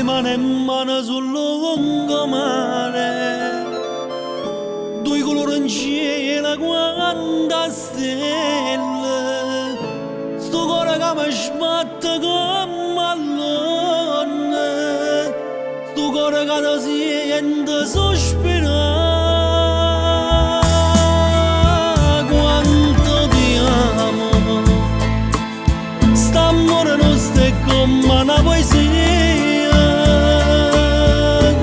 mano in mano sul lungomare, due colori in cielo quanta stelle, sto cuore che mi sbatte come allonne, sto cuore che ti sente sospirare. Quanto ti amo, st'amore nostro è come una poesia.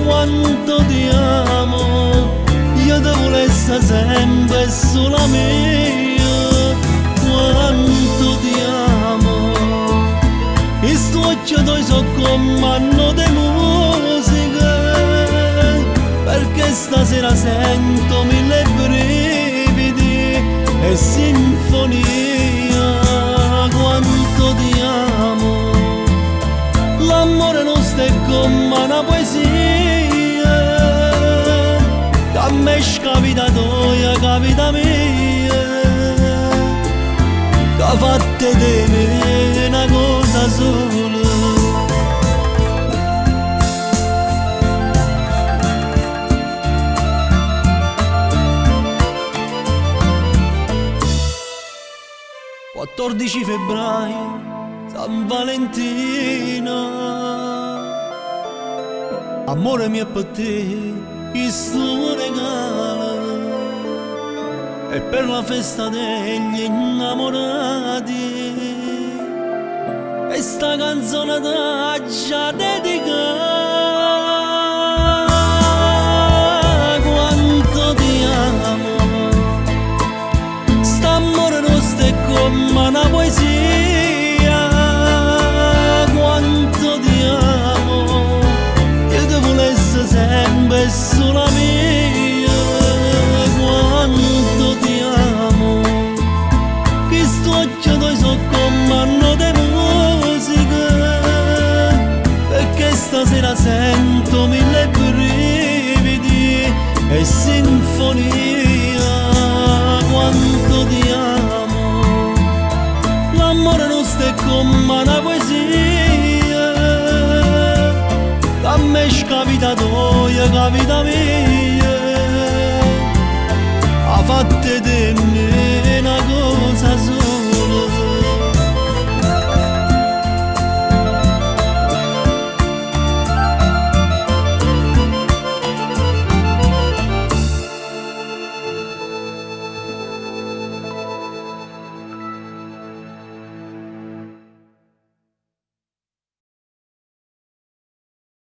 Quanto ti amo, io ti volessi sempre solo mia. Quanto ti amo, e sto occhio tuoi so come anno di musica, perché stasera sento mille brividi e sinfonia. Quanto ti amo, l'amore nostro è come una poesia, che a me scapita tua, capita mia, che ha fatto di me una cosa sola. «14 febbraio, San Valentino, amore mio per te, questo regalo, e per la festa degli innamorati, e sta canzone t'ha già dedicata». Quanto ti amo, st'amore nostro è come una poesia. Quanto ti amo, io ti volessi sempre solo mia. Quanto ti amo, che sto occhio tuoi so come anno di musica, perché stasera